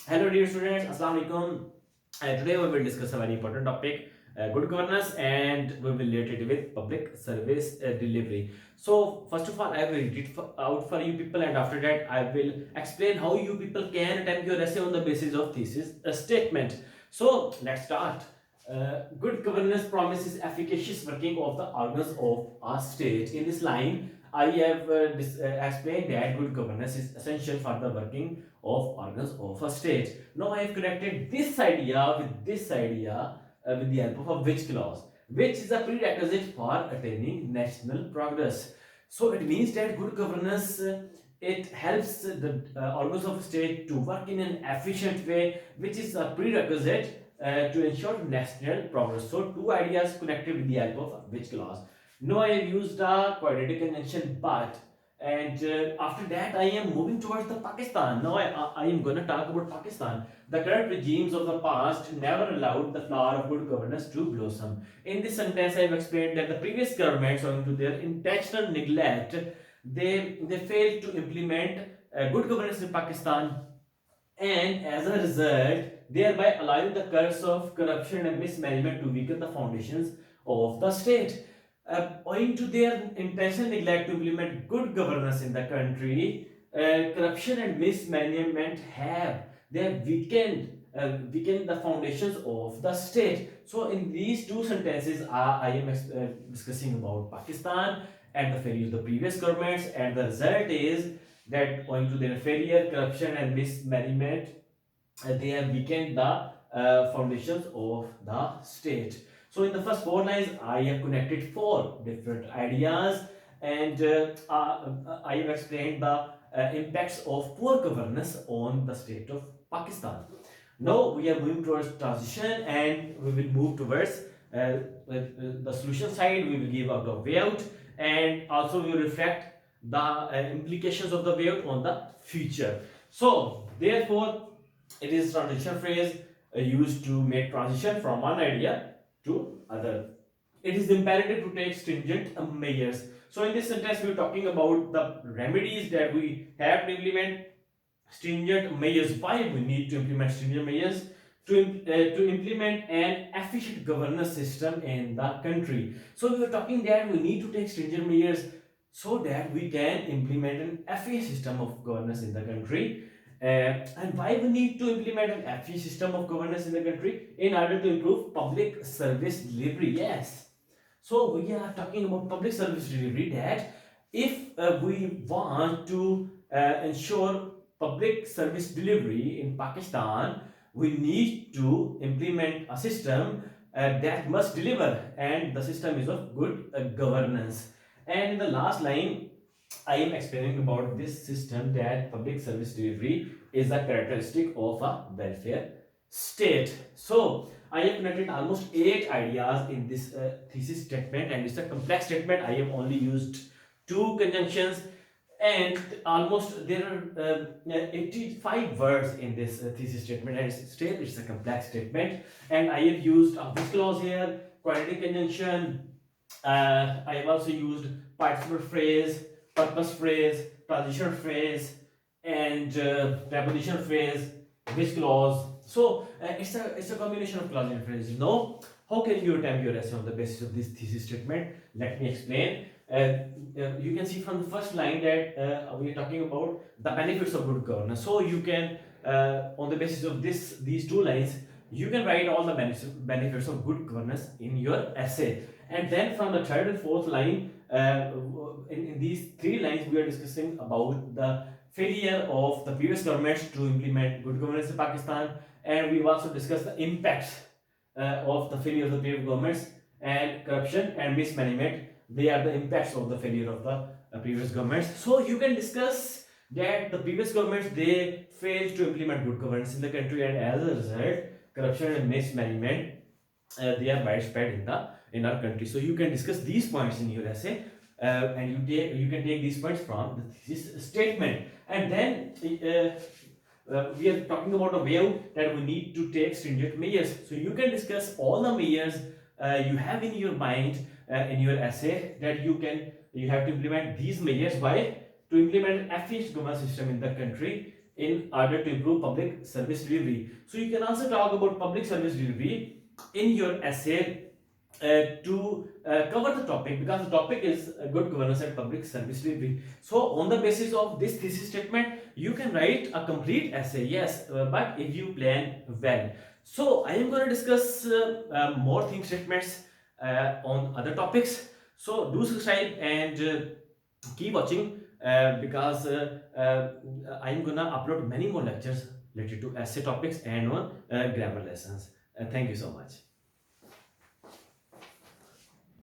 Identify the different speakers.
Speaker 1: Hello dear students, Assalamu alaikum. Today we will discuss a very important topic, good governance, and we will relate it with public service delivery. So first of all, I will read it out for you people, and after that I will explain how you people can attempt your essay on the basis of thesis statement. So let's start. Good governance promises efficacious working of the organs of a state. In this line, I have explained that good governance is essential for the working of organs of a state. Now I have connected this idea with this idea with the help of a which clause, which is a prerequisite for attaining national progress. So it means that good governance it helps the organs of a state to work in an efficient way, which is a prerequisite to ensure national progress. So two ideas connected with the help of which clause. Now I have used a quadratic conjunction but, and after that I am moving towards the Pakistan. Now I am going to talk about Pakistan. The current regimes of the past never allowed the flower of good governance to blossom. In this sentence I have explained that the previous governments, owing to their intentional neglect, they failed to implement good governance in Pakistan, and as a result thereby allowing the curse of corruption and mismanagement to weaken the foundations of the state. Owing to their intentional neglect to implement good governance in the country, corruption and mismanagement have weakened the foundations of the state. So in these two sentences, I am discussing about Pakistan and the failure of the previous governments, and the result is that owing to their failure, corruption, and mismanagement, they have weakened the foundations of the state. So in the first four lines, I have connected four different ideas, and I have explained the impacts of poor governance on the state of Pakistan. Now we are moving towards transition, and we will move towards the solution side. We will give out the way out, and also we will reflect the implications of the way out on the future. So therefore, it is transition phrase used to make transition from one idea to other. It is imperative to take stringent measures. So in this sentence, we are talking about the remedies that we have to implement stringent measures. Why we need to implement stringent measures? To implement an efficient governance system in the country. So we are talking that we need to take stringent measures so that we can implement an efficient system of governance in the country. And why we need to implement an efficient system of governance in the country? In order to improve public service delivery. Yes. So we are talking about public service delivery, that if we want to ensure public service delivery in Pakistan, we need to implement a system that must deliver, and the system is of good governance. And in the last line, I am explaining about this system, that public service delivery is a characteristic of a welfare state. So I have connected almost 8 ideas in this thesis statement, and it's a complex statement. I have only used 2 conjunctions, and almost there are 85 words in this thesis statement, and still it's a complex statement. And I have used a which clause here, quadratic conjunction. I have also used participle phrase, purpose phrase, transition phrase, and preposition phrase, which clause. So it's a combination of clause and phrases. Now, how can you attempt your essay on the basis of this thesis statement? Let me explain. You can see from the first line that we are talking about the benefits of good governance. So you can, on the basis of these 2 lines, you can write all the benefits of good governance in your essay. And then from the 3rd and 4th line, in these 3 lines, we are discussing about the failure of the previous governments to implement good governance in Pakistan, and we also discussed the impacts of the failure of the previous governments, and corruption and mismanagement. They are the impacts of the failure of the previous governments. So you can discuss that the previous governments, they failed to implement good governance in the country, and as a result, corruption and mismanagement they are widespread in our country. So you can discuss these points in your essay, and you can take these points from the thesis statement. And then we are talking about a way out, that we need to take stringent measures. So you can discuss all the measures you have in your mind in your essay, that you have to implement these measures. Why? To implement an efficient governance system in the country, in order to improve public service delivery. So you can also talk about public service delivery in your essay to cover the topic, because the topic is good governance and public service delivery. So on the basis of this thesis statement, you can write a complete essay, yes, but if you plan well. So I am going to discuss more things statements on other topics. So do subscribe and keep watching, because I am gonna upload many more lectures related to essay topics and on grammar lessons. Thank you so much.